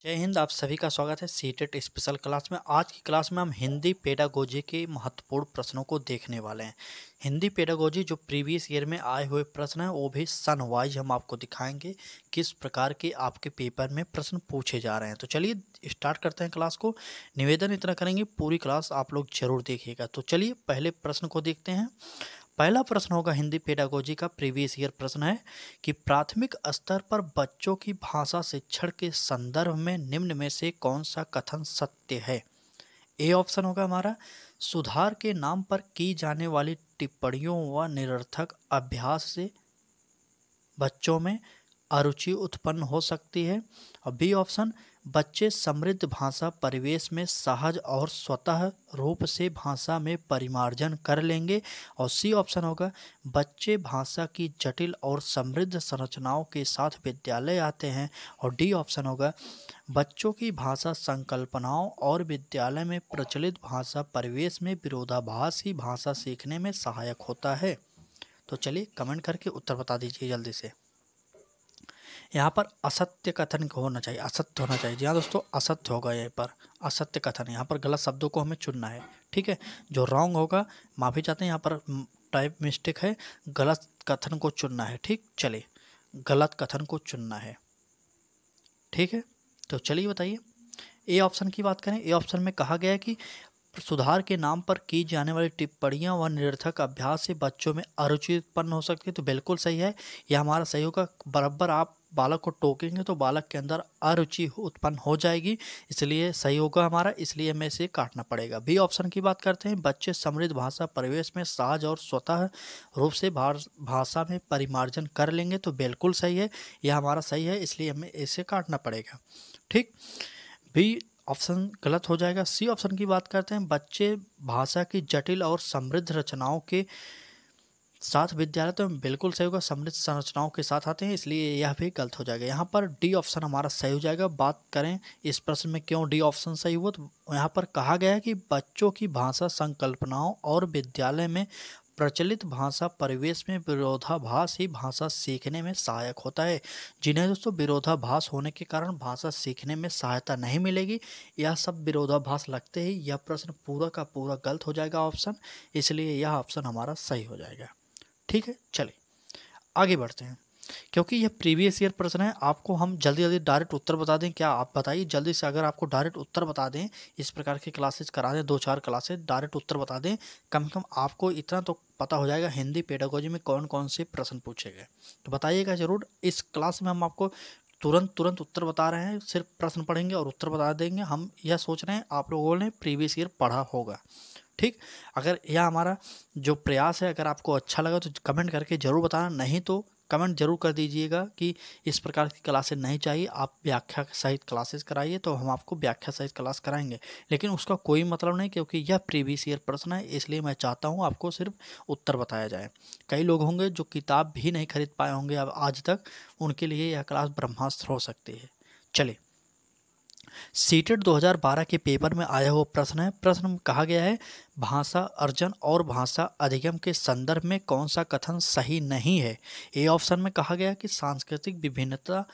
जय हिंद। आप सभी का स्वागत है सीटेट स्पेशल क्लास में। आज की क्लास में हम हिंदी पेडागोजी के महत्वपूर्ण प्रश्नों को देखने वाले हैं। हिंदी पेडागोजी जो प्रीवियस ईयर में आए हुए प्रश्न हैं वो भी सन वाइज हम आपको दिखाएंगे किस प्रकार के आपके पेपर में प्रश्न पूछे जा रहे हैं। तो चलिए स्टार्ट करते हैं क्लास को। निवेदन इतना करेंगे, पूरी क्लास आप लोग जरूर देखिएगा। तो चलिए पहले प्रश्न को देखते हैं। पहला प्रश्न होगा हिंदी पेडागोजी का प्रीवियस ईयर प्रश्न है कि प्राथमिक स्तर पर बच्चों की भाषा शिक्षण के संदर्भ में निम्न में से कौन सा कथन सत्य है। ए ऑप्शन होगा हमारा, सुधार के नाम पर की जाने वाली टिप्पणियों व निरर्थक अभ्यास से बच्चों में अरुचि उत्पन्न हो सकती है। और बी ऑप्शन, बच्चे समृद्ध भाषा परिवेश में सहज और स्वतः रूप से भाषा में परिमार्जन कर लेंगे। और सी ऑप्शन होगा, बच्चे भाषा की जटिल और समृद्ध संरचनाओं के साथ विद्यालय आते हैं। और डी ऑप्शन होगा, बच्चों की भाषा संकल्पनाओं और विद्यालय में प्रचलित भाषा परिवेश में विरोधाभास ही भाषा सीखने में सहायक होता है। तो चलिए कमेंट करके उत्तर बता दीजिए जल्दी से। यहाँ पर असत्य कथन होना चाहिए, असत्य होना चाहिए। जी हाँ दोस्तों, असत्य होगा यहाँ पर, असत्य कथन। यहाँ पर गलत शब्दों को हमें चुनना है, ठीक है। जो रॉन्ग होगा, माफ़ी चाहते हैं, यहाँ पर टाइप मिस्टेक है, गलत कथन को चुनना है। ठीक, चलिए गलत कथन को चुनना है, ठीक है। तो चलिए बताइए, ए ऑप्शन की बात करें। ए ऑप्शन में कहा गया है कि सुधार के नाम पर की जाने वाली टिप्पणियां व निरर्थक अभ्यास से बच्चों में अरुचि उत्पन्न हो सकती है। तो बिल्कुल सही है, यह हमारा सही होगा। बराबर आप बालक को टोकेंगे तो बालक के अंदर अरुचि उत्पन्न हो जाएगी, इसलिए सही होगा हमारा, इसलिए हमें इसे काटना पड़ेगा। बी ऑप्शन की बात करते हैं, बच्चे समृद्ध भाषा परिवेश में सहज और स्वतः रूप से भाषा में परिमार्जन कर लेंगे। तो बिल्कुल सही है, यह हमारा सही है, इसलिए हमें इसे काटना पड़ेगा। ठीक, बी ऑप्शन गलत हो जाएगा। सी ऑप्शन की बात करते हैं, बच्चे भाषा की जटिल और समृद्ध रचनाओं के साथ विद्यालय, तो बिल्कुल सही होगा, समृद्ध संरचनाओं के साथ आते हैं, इसलिए यह भी गलत हो जाएगा। यहाँ पर डी ऑप्शन हमारा सही हो जाएगा। बात करें इस प्रश्न में क्यों डी ऑप्शन सही हुआ, तो यहाँ पर कहा गया है कि बच्चों की भाषा संकल्पनाओं और विद्यालय में प्रचलित भाषा परिवेश में विरोधाभास ही भाषा सीखने में सहायक होता है। जिन्हें दोस्तों विरोधाभास होने के कारण भाषा सीखने में सहायता नहीं मिलेगी, यह सब विरोधाभास लगते ही यह प्रश्न पूरा का पूरा गलत हो जाएगा ऑप्शन, इसलिए यह ऑप्शन हमारा सही हो जाएगा। ठीक है, चलिए आगे बढ़ते हैं। क्योंकि यह प्रीवियस ईयर प्रश्न है, आपको हम जल्दी जल्दी डायरेक्ट उत्तर बता दें। क्या आप बताइए जल्दी से, अगर आपको डायरेक्ट उत्तर बता दें, इस प्रकार की क्लासेस करा दें, 2-4 क्लासेस डायरेक्ट उत्तर बता दें, कम से कम आपको इतना तो पता हो जाएगा हिंदी पेडागोजी में कौन कौन से प्रश्न पूछे गए। तो बताइएगा ज़रूर। इस क्लास में हम आपको तुरंत उत्तर बता रहे हैं, सिर्फ प्रश्न पढ़ेंगे और उत्तर बता देंगे। हम यह सोच रहे हैं आप लोगों ने प्रीवियस ईयर पढ़ा होगा। ठीक, अगर यह हमारा जो प्रयास है अगर आपको अच्छा लगा तो कमेंट करके ज़रूर बताना, नहीं तो कमेंट जरूर कर दीजिएगा कि इस प्रकार की क्लासेस नहीं चाहिए, आप व्याख्या सहित क्लासेस कराइए, तो हम आपको व्याख्या सहित क्लास कराएंगे। लेकिन उसका कोई मतलब नहीं, क्योंकि यह प्रीवियस ईयर प्रश्न है, इसलिए मैं चाहता हूँ आपको सिर्फ उत्तर बताया जाए। कई लोग होंगे जो किताब भी नहीं खरीद पाए होंगे अब आज तक, उनके लिए यह क्लास ब्रह्मास्त्र हो सकती है। चलिए, सीटेट 2012 के पेपर में आया हुआ प्रश्न है। प्रश्न में कहा गया है, भाषा अर्जन और भाषा अधिगम के संदर्भ में कौन सा कथन सही नहीं है। ए ऑप्शन में कहा गया कि सांस्कृतिक विभिन्नता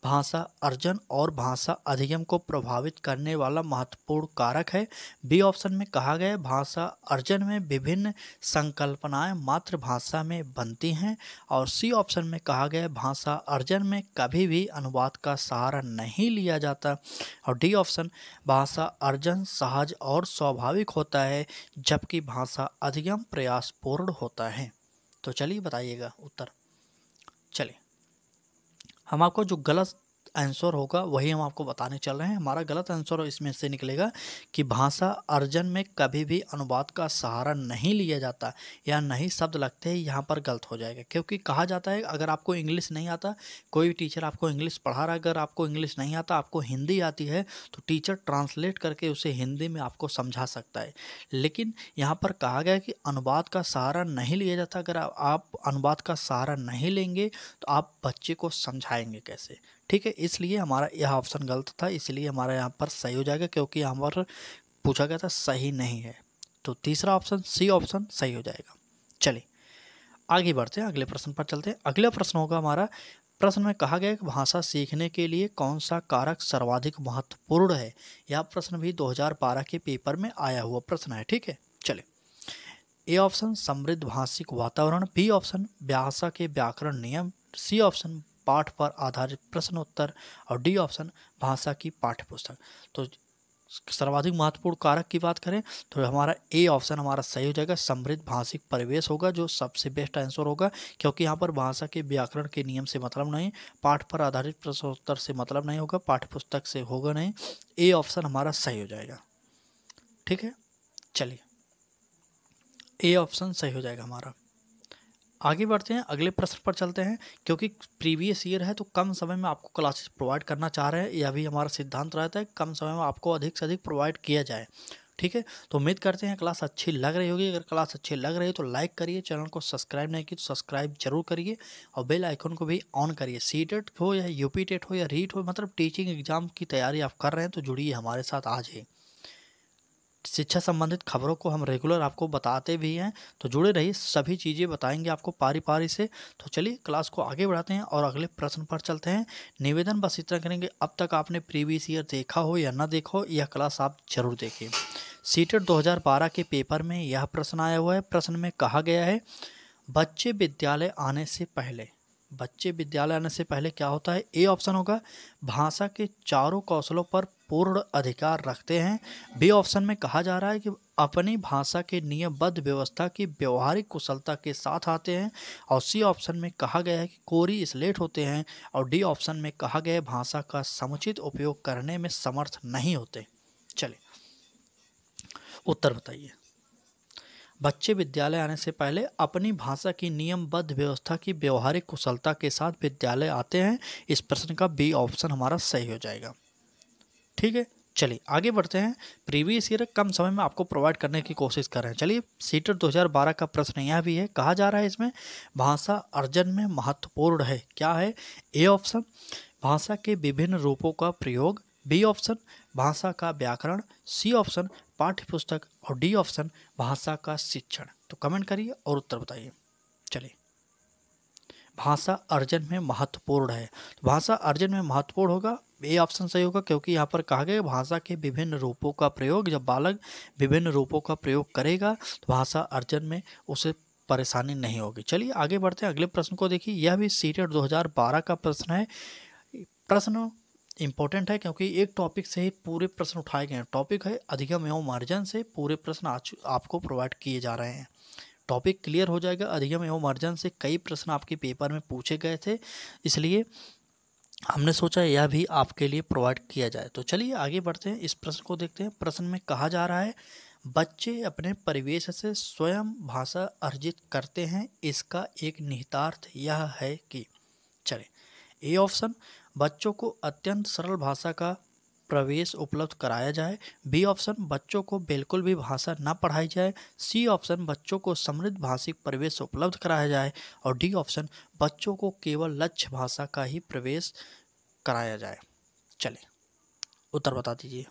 भाषा अर्जन और भाषा अधिगम को प्रभावित करने वाला महत्वपूर्ण कारक है। बी ऑप्शन में कहा गया भाषा अर्जन में विभिन्न संकल्पनाएं मातृभाषा में बनती हैं। और सी ऑप्शन में कहा गया भाषा अर्जन में कभी भी अनुवाद का सहारा नहीं लिया जाता। और डी ऑप्शन, भाषा अर्जन सहज और स्वाभाविक होता है जबकि भाषा अधिगम प्रयासपूर्ण होता है। तो चलिए बताइएगा उत्तर। चलिए, हम आपको जो गलत आंसर होगा वही हम आपको बताने चल रहे हैं। हमारा गलत आंसर इसमें से निकलेगा कि भाषा अर्जन में कभी भी अनुवाद का सहारा नहीं लिया जाता, या नहीं शब्द लगते हैं, यहाँ पर गलत हो जाएगा। क्योंकि कहा जाता है अगर आपको इंग्लिश नहीं आता, कोई भी टीचर आपको इंग्लिश पढ़ा रहा है, अगर आपको इंग्लिश नहीं आता, आपको हिंदी आती है, तो टीचर ट्रांसलेट करके उसे हिंदी में आपको समझा सकता है। लेकिन यहाँ पर कहा गया कि अनुवाद का सहारा नहीं लिया जाता। अगर आप अनुवाद का सहारा नहीं लेंगे तो आप बच्चे को समझाएंगे कैसे। ठीक है, इसलिए हमारा यह ऑप्शन गलत था, इसलिए हमारा यहाँ पर सही हो जाएगा, क्योंकि यहाँ पर पूछा गया था सही नहीं है। तो तीसरा ऑप्शन सी ऑप्शन सही हो जाएगा। चलिए आगे बढ़ते हैं, अगले प्रश्न पर चलते हैं। अगला प्रश्न होगा हमारा, प्रश्न में कहा गया कि भाषा सीखने के लिए कौन सा कारक सर्वाधिक महत्वपूर्ण है। यह प्रश्न भी 2012 के पेपर में आया हुआ प्रश्न है। ठीक है, चलिए। ए ऑप्शन समृद्ध भाषिक वातावरण, बी ऑप्शन भाषा के व्याकरण नियम, सी ऑप्शन पाठ पर आधारित प्रश्न उत्तर और डी ऑप्शन भाषा की पाठ्यपुस्तक। तो सर्वाधिक महत्वपूर्ण कारक की बात करें तो हमारा ए ऑप्शन हमारा सही हो जाएगा, समृद्ध भाषिक परिवेश होगा, जो सबसे बेस्ट आंसर होगा, क्योंकि यहाँ पर भाषा के व्याकरण के नियम से मतलब नहीं, पाठ पर आधारित प्रश्नोत्तर से मतलब नहीं होगा, पाठ्यपुस्तक से होगा नहीं। ए ऑप्शन हमारा सही हो जाएगा। ठीक है, चलिए, ए ऑप्शन सही हो जाएगा हमारा। आगे बढ़ते हैं, अगले प्रश्न पर चलते हैं। क्योंकि प्रीवियस ईयर है तो कम समय में आपको क्लासेस प्रोवाइड करना चाह रहे हैं, यह भी हमारा सिद्धांत रहता है कम समय में आपको अधिक से अधिक प्रोवाइड किया जाए। ठीक है, तो उम्मीद करते हैं क्लास अच्छी लग रही होगी। अगर क्लास अच्छी लग रही है तो लाइक करिए, चैनल को सब्सक्राइब नहीं की तो सब्सक्राइब जरूर करिए और बेल आइकन को भी ऑन करिए। सीटेट हो या यूपी टेट हो या रीट हो, मतलब टीचिंग एग्जाम की तैयारी आप कर रहे हैं तो जुड़िए हमारे साथ आज ही। शिक्षा संबंधित खबरों को हम रेगुलर आपको बताते भी हैं, तो जुड़े रहिए, सभी चीज़ें बताएंगे आपको पारी पारी से। तो चलिए क्लास को आगे बढ़ाते हैं और अगले प्रश्न पर चलते हैं। निवेदन बस इतना करेंगे, अब तक आपने प्रीवियस ईयर देखा हो या ना देखा हो, यह क्लास आप जरूर देखिए। सीटेट 2012 के पेपर में यह प्रश्न आया हुआ है। प्रश्न में कहा गया है, बच्चे विद्यालय आने से पहले, बच्चे विद्यालय आने से पहले क्या होता है। ए ऑप्शन होगा भाषा के चारों कौशलों पर पूर्ण अधिकार रखते हैं। बी ऑप्शन में कहा जा रहा है कि अपनी भाषा के नियमबद्ध व्यवस्था की व्यवहारिक कुशलता के साथ आते हैं। और सी ऑप्शन में कहा गया है कि कोरी स्लेट होते हैं। और डी ऑप्शन में कहा गया है भाषा का समुचित उपयोग करने में समर्थ नहीं होते। चलिए उत्तर बताइए। बच्चे विद्यालय आने से पहले अपनी भाषा की नियमबद्ध व्यवस्था की व्यवहारिक कुशलता के साथ विद्यालय आते हैं। इस प्रश्न का बी ऑप्शन हमारा सही हो जाएगा। ठीक है, चलिए आगे बढ़ते हैं। प्रीवियस ईयर कम समय में आपको प्रोवाइड करने की कोशिश कर रहे हैं। चलिए, सीटेट 2012 का प्रश्न यह भी है, कहा जा रहा है इसमें भाषा अर्जन में महत्वपूर्ण है, क्या है। ए ऑप्शन भाषा के विभिन्न रूपों का प्रयोग, बी ऑप्शन भाषा का व्याकरण, सी ऑप्शन पाठ्यपुस्तक और डी ऑप्शन भाषा का शिक्षण। तो कमेंट करिए और उत्तर बताइए। चलिए, भाषा अर्जन में महत्वपूर्ण है, भाषा अर्जन में महत्वपूर्ण होगा, ए ऑप्शन सही होगा, क्योंकि यहाँ पर कहा गया भाषा के विभिन्न रूपों का प्रयोग, जब बालक विभिन्न रूपों का प्रयोग करेगा तो भाषा अर्जन में उसे परेशानी नहीं होगी। चलिए आगे बढ़ते हैं, अगले प्रश्न को देखिए। यह भी सीटेट 2012 का प्रश्न है। प्रश्न इंपॉर्टेंट है क्योंकि एक टॉपिक से ही पूरे प्रश्न उठाए गए हैं। टॉपिक है अधिगम एवं मार्जन से पूरे प्रश्न आज आपको प्रोवाइड किए जा रहे हैं। टॉपिक क्लियर हो जाएगा। अधिगम एवं मार्जन से कई प्रश्न आपके पेपर में पूछे गए थे, इसलिए हमने सोचा यह भी आपके लिए प्रोवाइड किया जाए। तो चलिए आगे बढ़ते हैं, इस प्रश्न को देखते हैं। प्रश्न में कहा जा रहा है, बच्चे अपने परिवेश से स्वयं भाषा अर्जित करते हैं, इसका एक निहितार्थ यह है कि। चलिए, ए ऑप्शन बच्चों को अत्यंत सरल भाषा का प्रवेश उपलब्ध कराया जाए, बी ऑप्शन बच्चों को बिल्कुल भी भाषा न पढ़ाई जाए, सी ऑप्शन बच्चों को समृद्ध भाषिक प्रवेश उपलब्ध कराया जाए और डी ऑप्शन बच्चों को केवल लक्ष्य भाषा का ही प्रवेश कराया जाए। चलिए उत्तर बता दीजिए।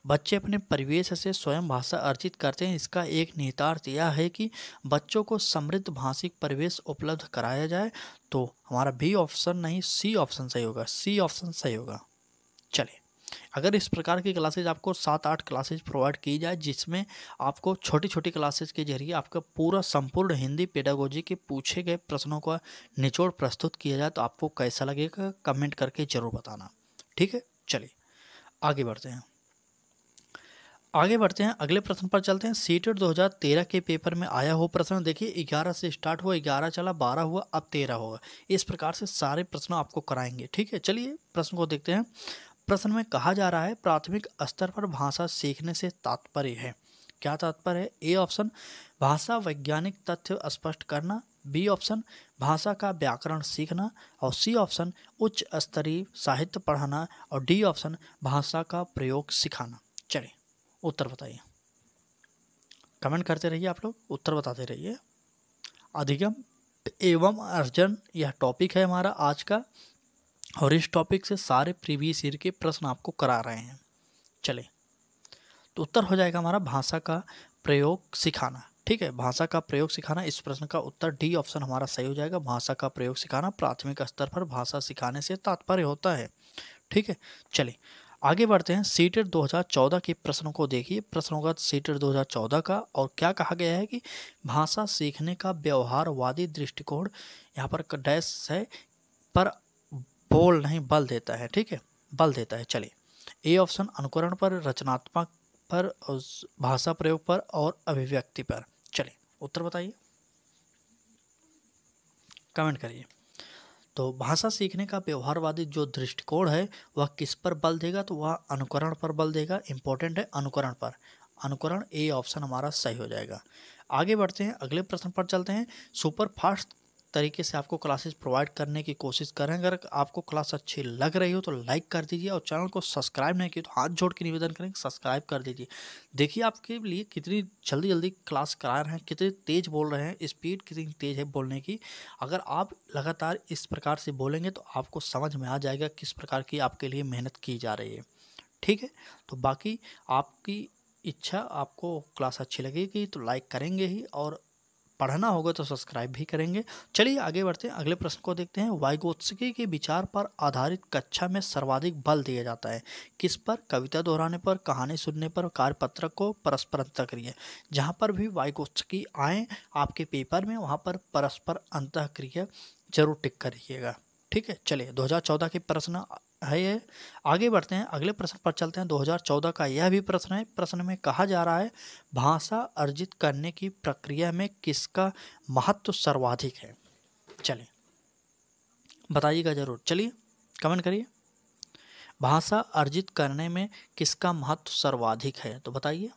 बच्चे अपने परिवेश से स्वयं भाषा अर्जित करते हैं, इसका एक निहितार्थ यह है कि बच्चों को समृद्ध भाषिक परिवेश उपलब्ध कराया जाए। तो हमारा बी ऑप्शन नहीं, सी ऑप्शन सही होगा, सी ऑप्शन सही होगा। चलिए, अगर इस प्रकार की क्लासेज आपको 7-8 क्लासेज प्रोवाइड की जाए, जिसमें आपको छोटी छोटी क्लासेज के जरिए आपका पूरा संपूर्ण हिंदी पेडागोजी के पूछे गए प्रश्नों का निचोड़ प्रस्तुत किया जाए, तो आपको कैसा लगेगा कमेंट करके जरूर बताना। ठीक है, चलिए आगे बढ़ते हैं। अगले प्रश्न पर चलते हैं। सीटेट 2013 के पेपर में आया हुआ प्रश्न देखिए। 11 से स्टार्ट हुआ, 11 चला, 12 हुआ, अब 13 होगा। इस प्रकार से सारे प्रश्न आपको कराएंगे। ठीक है, चलिए प्रश्न को देखते हैं। प्रश्न में कहा जा रहा है, प्राथमिक स्तर पर भाषा सीखने से तात्पर्य है, क्या तात्पर्य है। ए ऑप्शन भाषा वैज्ञानिक तथ्य स्पष्ट करना, बी ऑप्शन भाषा का व्याकरण सीखना और सी ऑप्शन उच्च स्तरीय साहित्य पढ़ाना और डी ऑप्शन भाषा का प्रयोग सिखाना। चलिए उत्तर बताइए, कमेंट करते रहिए, आप लोग उत्तर बताते रहिए। अधिगम एवं अर्जन यह टॉपिक है हमारा आज का, और इस टॉपिक से सारे प्रीवियस ईयर के प्रश्न आपको करा रहे हैं। चलिए, तो उत्तर हो जाएगा हमारा भाषा का प्रयोग सिखाना। ठीक है, भाषा का प्रयोग सिखाना, इस प्रश्न का उत्तर डी ऑप्शन हमारा सही हो जाएगा। भाषा का प्रयोग सिखाना प्राथमिक स्तर पर भाषा सिखाने से तात्पर्य होता है। ठीक है, चलिए आगे बढ़ते हैं। सीटेट 2014 के प्रश्नों को देखिए। प्रश्न होगा सीटेट 2014 का, और क्या कहा गया है कि भाषा सीखने का व्यवहारवादी दृष्टिकोण, यहाँ पर डैश है पर बोल नहीं बल देता है। ठीक है, बल देता है। चलिए, ए ऑप्शन अनुकरण पर, रचनात्मक पर, भाषा प्रयोग पर और अभिव्यक्ति पर। चलिए उत्तर बताइए, कमेंट करिए। तो भाषा सीखने का व्यवहारवादी जो दृष्टिकोण है वह किस पर बल देगा, तो वह अनुकरण पर बल देगा। इंपॉर्टेंट है, अनुकरण पर। अनुकरण, ए ऑप्शन हमारा सही हो जाएगा। आगे बढ़ते हैं, अगले प्रश्न पर चलते हैं। सुपर फास्ट तरीके से आपको क्लासेस प्रोवाइड करने की कोशिश करें। अगर आपको क्लास अच्छी लग रही हो तो लाइक कर दीजिए, और चैनल को सब्सक्राइब नहीं किया तो हाथ जोड़ के निवेदन करें सब्सक्राइब कर दीजिए। देखिए आपके लिए कितनी जल्दी जल्दी क्लास करा रहे हैं, कितने तेज बोल रहे हैं, स्पीड कितनी तेज है बोलने की। अगर आप लगातार इस प्रकार से बोलेंगे तो आपको समझ में आ जाएगा किस प्रकार की आपके लिए मेहनत की जा रही है। ठीक है, तो बाकी आपकी इच्छा, आपको क्लास अच्छी लगेगी तो लाइक करेंगे ही, और पढ़ना होगा तो सब्सक्राइब भी करेंगे। चलिए आगे बढ़ते हैं, अगले प्रश्न को देखते हैं। वाइगोत्स्की के विचार पर आधारित कक्षा में सर्वाधिक बल दिया जाता है किस पर? कविता दोहराने पर, कहानी सुनने पर, कार्यपत्रक को, परस्पर अंतःक्रिया। जहाँ पर भी वाइगोत्स्की आए आपके पेपर में वहाँ पर परस्पर अंतःक्रिया जरूर टिक करिएगा। ठीक है, चलिए 2014 के प्रश्न है ये। आगे बढ़ते हैं, अगले प्रश्न पर चलते हैं। 2014 का यह भी प्रश्न है। प्रश्न में कहा जा रहा है भाषा अर्जित करने की प्रक्रिया में किसका महत्व सर्वाधिक है? चलिए बताइएगा जरूर, चलिए कमेंट करिए। भाषा अर्जित करने में किसका महत्व सर्वाधिक है, तो बताइए।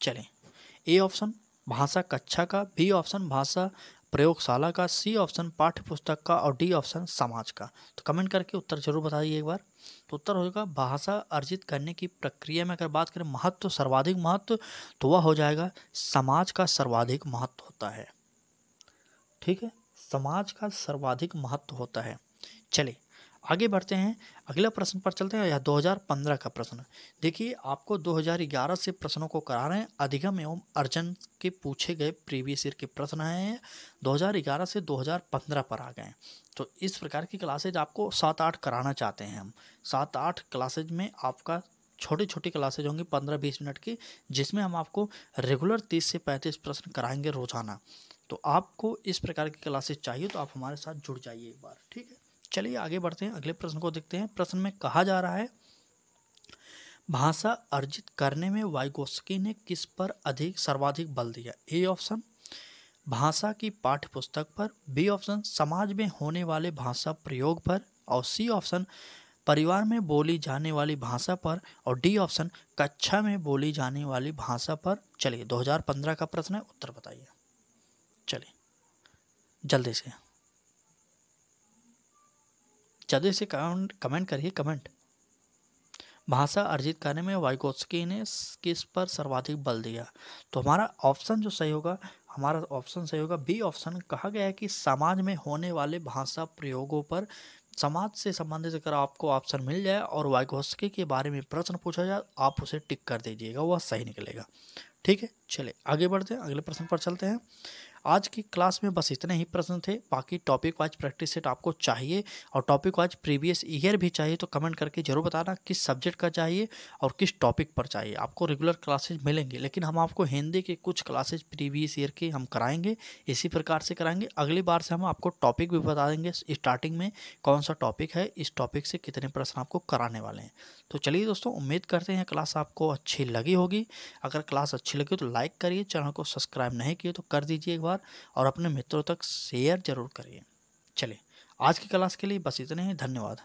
चलिए, ए ऑप्शन भाषा कक्षा का, बी ऑप्शन भाषा प्रयोगशाला का, सी ऑप्शन पाठ्य पुस्तक का, और डी ऑप्शन समाज का। तो कमेंट करके उत्तर जरूर बताइए एक बार। तो उत्तर होगा भाषा अर्जित करने की प्रक्रिया में अगर बात करें महत्व, सर्वाधिक महत्व, तो वह हो जाएगा समाज का सर्वाधिक महत्व होता है। ठीक है, समाज का सर्वाधिक महत्व होता है। चलिए आगे बढ़ते हैं, अगला प्रश्न पर चलते हैं। यह 2015 का प्रश्न। देखिए आपको 2011 से प्रश्नों को करा रहे हैं। अधिगम एवं अर्जन के पूछे गए प्रीवियस ईयर के प्रश्न हैं। 2011 से 2015 पर आ गए। तो इस प्रकार की क्लासेज आपको 7-8 कराना चाहते हैं हम। 7-8 क्लासेज में आपका छोटी छोटी क्लासेज होंगी 15-20 मिनट की, जिसमें हम आपको रेगुलर 30 से 35 प्रश्न कराएंगे रोजाना। तो आपको इस प्रकार की क्लासेज चाहिए तो आप हमारे साथ जुड़ जाइए एक बार। ठीक है, चलिए आगे बढ़ते हैं, अगले प्रश्न को देखते हैं। प्रश्न में कहा जा रहा है भाषा अर्जित करने में वाइगोत्स्की ने किस पर सर्वाधिक बल दिया? ए ऑप्शन भाषा की पाठ्य पुस्तक पर, बी ऑप्शन समाज में होने वाले भाषा प्रयोग पर, और सी ऑप्शन परिवार में बोली जाने वाली भाषा पर, और डी ऑप्शन कक्षा में बोली जाने वाली भाषा पर। चलिए 2015 का प्रश्न है, उत्तर बताइए। चलिए जल्दी से कमेंट करिए, कमेंट। भाषा अर्जित करने में वाइगोत्स्की ने किस पर सर्वाधिक बल दिया? तो हमारा ऑप्शन जो सही होगा, हमारा ऑप्शन सही होगा बी ऑप्शन। कहा गया है कि समाज में होने वाले भाषा प्रयोगों पर। समाज से संबंधित अगर आपको ऑप्शन मिल जाए और वाइगोत्स्की के बारे में प्रश्न पूछा जाए, आप उसे टिक कर दीजिएगा, वह सही निकलेगा। ठीक है, चलिए आगे बढ़ते हैं, अगले प्रश्न पर चलते हैं। आज की क्लास में बस इतने ही प्रश्न थे। बाकी टॉपिक वाइज प्रैक्टिस सेट आपको चाहिए और टॉपिक वाइज प्रीवियस ईयर भी चाहिए तो कमेंट करके जरूर बताना किस सब्जेक्ट का चाहिए और किस टॉपिक पर चाहिए। आपको रेगुलर क्लासेज मिलेंगे, लेकिन हम आपको हिंदी के कुछ क्लासेज प्रीवियस ईयर के हम कराएंगे, इसी प्रकार से कराएंगे। अगली बार से हम आपको टॉपिक भी बता देंगे स्टार्टिंग में कौन सा टॉपिक है, इस टॉपिक से कितने प्रश्न आपको कराने वाले हैं। तो चलिए दोस्तों, उम्मीद करते हैं क्लास आपको अच्छी लगी होगी। अगर क्लास अच्छी लगी तो लाइक करिए, चैनल को सब्सक्राइब नहीं किए तो कर दीजिए एक बार, और अपने मित्रों तक शेयर जरूर करिए। चलिए आज की क्लास के लिए बस इतने ही, धन्यवाद।